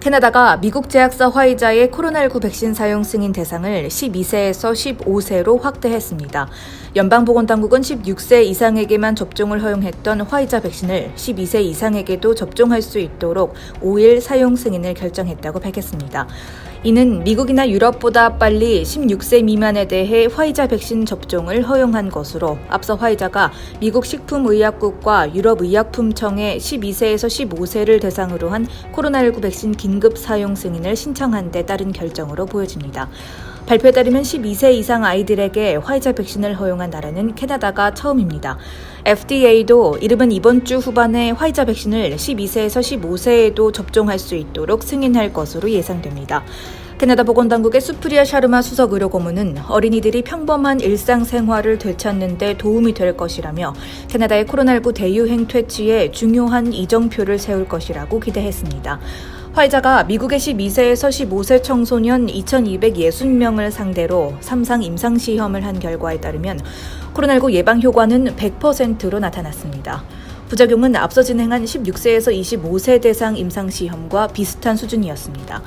캐나다가 미국 제약사 화이자의 코로나19 백신 사용 승인 대상을 12세에서 15세로 확대했습니다. 연방보건당국은 16세 이상에게만 접종을 허용했던 화이자 백신을 12세 이상에게도 접종할 수 있도록 5일 사용 승인을 결정했다고 밝혔습니다. 이는 미국이나 유럽보다 빨리 16세 미만에 대해 화이자 백신 접종을 허용한 것으로 앞서 화이자가 미국 식품의약국과 유럽의약품청에 12세에서 15세를 대상으로 한 코로나19 백신 긴급 사용 승인을 신청한 데 따른 결정으로 보여집니다. 발표에 따르면 12세 이상 아이들에게 화이자 백신을 허용한 나라는 캐나다가 처음입니다. FDA도 이르면 이번 주 후반에 화이자 백신을 12세에서 15세에도 접종할 수 있도록 승인할 것으로 예상됩니다. 캐나다 보건당국의 수프리아 샤르마 수석 의료고문은 어린이들이 평범한 일상생활을 되찾는 데 도움이 될 것이라며 캐나다의 코로나19 대유행 퇴치에 중요한 이정표를 세울 것이라고 기대했습니다. 화이자가 미국의 12세에서 15세 청소년 2,260명을 상대로 3상 임상시험을 한 결과에 따르면 코로나19 예방 효과는 100%로 나타났습니다. 부작용은 앞서 진행한 16세에서 25세 대상 임상시험과 비슷한 수준이었습니다.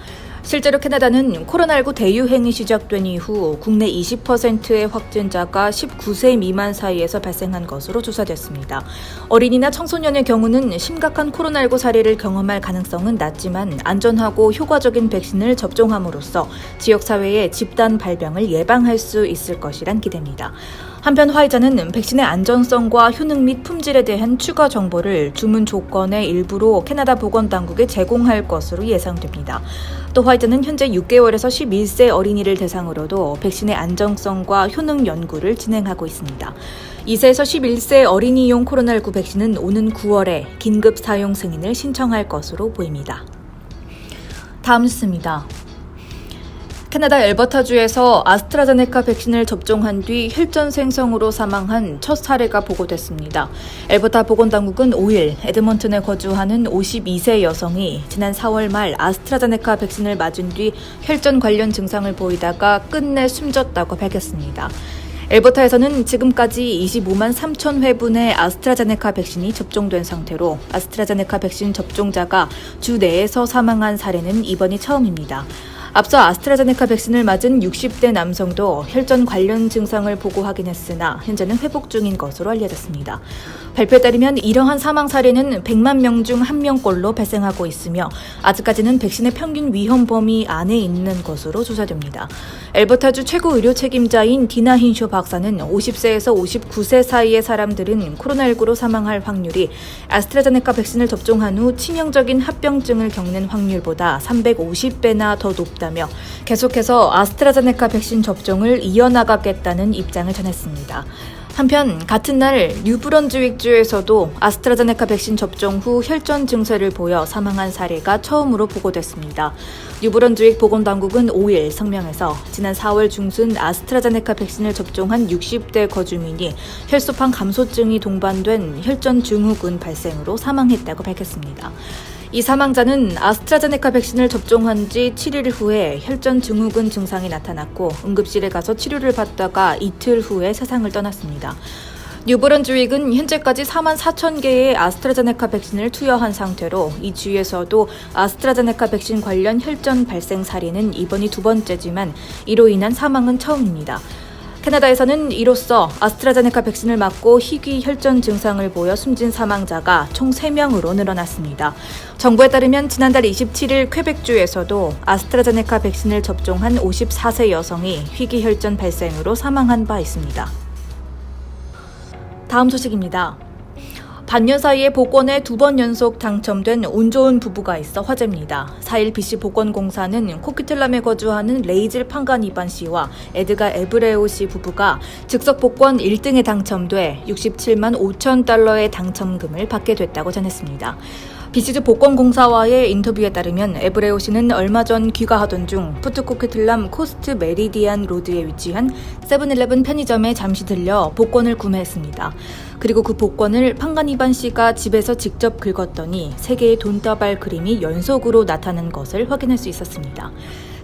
실제로 캐나다는 코로나19 대유행이 시작된 이후 국내 20%의 확진자가 19세 미만 사이에서 발생한 것으로 조사됐습니다. 어린이나 청소년의 경우는 심각한 코로나19 사례를 경험할 가능성은 낮지만 안전하고 효과적인 백신을 접종함으로써 지역사회의 집단 발병을 예방할 수 있을 것이란 기대입니다. 한편 화이자는 백신의 안전성과 효능 및 품질에 대한 추가 정보를 주문 조건의 일부로 캐나다 보건당국에 제공할 것으로 예상됩니다. 또 화이자는 현재 6개월에서 11세 어린이를 대상으로도 백신의 안정성과 효능 연구를 진행하고 있습니다. 2세에서 11세 어린이용 코로나19 백신은 오는 9월에 긴급 사용 승인을 신청할 것으로 보입니다. 다음 뉴스입니다. 캐나다 엘버타주에서 아스트라제네카 백신을 접종한 뒤 혈전 생성으로 사망한 첫 사례가 보고됐습니다. 엘버타 보건당국은 5일 에드먼튼에 거주하는 52세 여성이 지난 4월 말 아스트라제네카 백신을 맞은 뒤 혈전 관련 증상을 보이다가 끝내 숨졌다고 밝혔습니다. 엘버타에서는 지금까지 25만 3천 회분의 아스트라제네카 백신이 접종된 상태로 아스트라제네카 백신 접종자가 주 내에서 사망한 사례는 이번이 처음입니다. 앞서 아스트라제네카 백신을 맞은 60대 남성도 혈전 관련 증상을 보고 확인했으나 현재는 회복 중인 것으로 알려졌습니다. 발표에 따르면 이러한 사망 사례는 100만 명 중 1명꼴로 발생하고 있으며 아직까지는 백신의 평균 위험 범위 안에 있는 것으로 조사됩니다. 엘버타주 최고 의료 책임자인 디나 힌쇼 박사는 50세에서 59세 사이의 사람들은 코로나19로 사망할 확률이 아스트라제네카 백신을 접종한 후 치명적인 합병증을 겪는 확률보다 350배나 더 높다며 계속해서 아스트라제네카 백신 접종을 이어나가겠다는 입장을 전했습니다. 한편 같은 날 뉴브런즈윅주에서도 아스트라제네카 백신 접종 후 혈전 증세를 보여 사망한 사례가 처음으로 보고됐습니다. 뉴브런즈윅 보건당국은 5일 성명에서 지난 4월 중순 아스트라제네카 백신을 접종한 60대 거주민이 혈소판 감소증이 동반된 혈전 증후군 발생으로 사망했다고 밝혔습니다. 이 사망자는 아스트라제네카 백신을 접종한 지 7일 후에 혈전 증후군 증상이 나타났고 응급실에 가서 치료를 받다가 이틀 후에 세상을 떠났습니다. 뉴브런즈윅은 현재까지 4만 4천 개의 아스트라제네카 백신을 투여한 상태로 이 주에서도 아스트라제네카 백신 관련 혈전 발생 사례는 이번이 두 번째지만 이로 인한 사망은 처음입니다. 캐나다에서는 이로써 아스트라제네카 백신을 맞고 희귀 혈전 증상을 보여 숨진 사망자가 총 3명으로 늘어났습니다. 정부에 따르면 지난달 27일 퀘벡주에서도 아스트라제네카 백신을 접종한 54세 여성이 희귀 혈전 발생으로 사망한 바 있습니다. 다음 소식입니다. 반년 사이에 복권에 2번 연속 당첨된 운 좋은 부부가 있어 화제입니다. 4일 BC 복권공사는 코키틀람에 거주하는 레이질 판가니반 씨와 에드가 에브레오 씨 부부가 즉석 복권 1등에 당첨돼 67만 5천 달러의 당첨금을 받게 됐다고 전했습니다. BC주 복권공사와의 인터뷰에 따르면 에브레오 씨는 얼마 전 귀가하던 중 푸트코키틀람 코스트 메리디안 로드에 위치한 세븐일레븐 편의점에 잠시 들려 복권을 구매했습니다. 그리고 그 복권을 판가니반 씨가 집에서 직접 긁었더니 3개의 돈다발 그림이 연속으로 나타난 것을 확인할 수 있었습니다.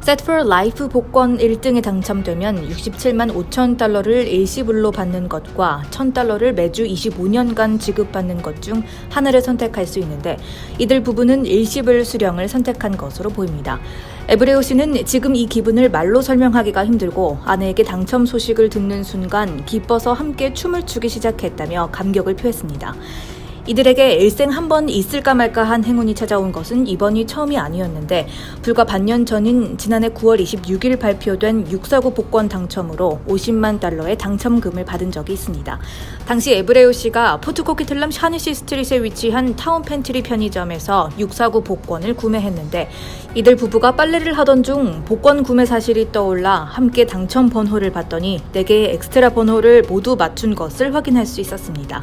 Set for Life 복권 1등에 당첨되면 67만 5천 달러를 일시불로 받는 것과 1,000달러를 매주 25년간 지급받는 것 중 하나를 선택할 수 있는데 이들 부부는 일시불 수령을 선택한 것으로 보입니다. 에브레오 씨는 지금 이 기분을 말로 설명하기가 힘들고 아내에게 당첨 소식을 듣는 순간 기뻐서 함께 춤을 추기 시작했다며 감격을 표했습니다. 이들에게 일생 한 번 있을까 말까 한 행운이 찾아온 것은 이번이 처음이 아니었는데 불과 반년 전인 지난해 9월 26일 발표된 649 복권 당첨으로 50만 달러의 당첨금을 받은 적이 있습니다. 당시 에브레오 씨가 포트코키틀람 샤니시 스트릿에 위치한 타운 팬트리 편의점에서 649 복권을 구매했는데 이들 부부가 빨래를 하던 중 복권 구매 사실이 떠올라 함께 당첨 번호를 봤더니 4개의 엑스트라 번호를 모두 맞춘 것을 확인할 수 있었습니다.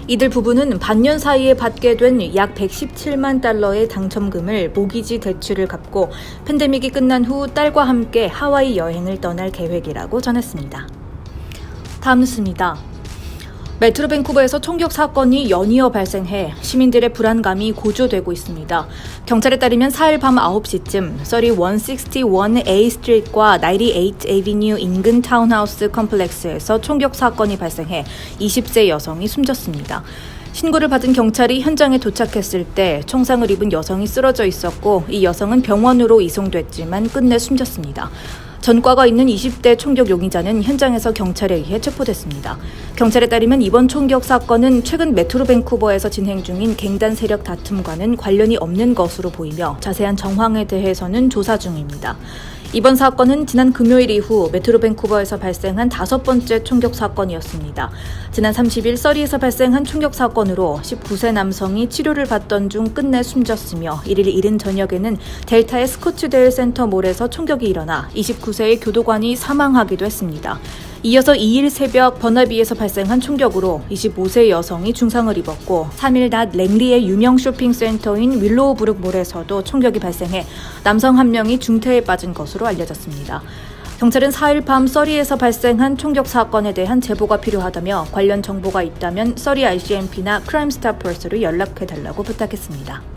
이들 부부는 반년 사이에 받게 된 약 117만 달러의 당첨금을 모기지 대출을 갚고 팬데믹이 끝난 후 딸과 함께 하와이 여행을 떠날 계획이라고 전했습니다. 다음 뉴스입니다. 메트로 밴쿠버에서 총격 사건이 연이어 발생해 시민들의 불안감이 고조되고 있습니다. 경찰에 따르면 4일 밤 9시쯤 3161A 스트리트과 98 에비뉴 인근 타운하우스 컴플렉스에서 총격 사건이 발생해 20세 여성이 숨졌습니다. 신고를 받은 경찰이 현장에 도착했을 때 총상을 입은 여성이 쓰러져 있었고 이 여성은 병원으로 이송됐지만 끝내 숨졌습니다. 전과가 있는 20대 총격 용의자는 현장에서 경찰에 의해 체포됐습니다. 경찰에 따르면 이번 총격 사건은 최근 메트로 밴쿠버에서 진행 중인 갱단 세력 다툼과는 관련이 없는 것으로 보이며 자세한 정황에 대해서는 조사 중입니다. 이번 사건은 지난 금요일 이후 메트로 밴쿠버에서 발생한 5번째 총격 사건이었습니다. 지난 30일 서리에서 발생한 총격 사건으로 19세 남성이 치료를 받던 중 끝내 숨졌으며 1일 이른 저녁에는 델타의 스코츠데일 센터몰에서 총격이 일어나 29세의 교도관이 사망하기도 했습니다. 이어서 2일 새벽 버나비에서 발생한 총격으로 25세 여성이 중상을 입었고 3일 낮 랭리의 유명 쇼핑센터인 윌로우브룩 몰에서도 총격이 발생해 남성 한 명이 중태에 빠진 것으로 알려졌습니다. 경찰은 4일 밤 서리에서 발생한 총격 사건에 대한 제보가 필요하다며 관련 정보가 있다면 서리 RCMP나 크라임스타펄스로 연락해달라고 부탁했습니다.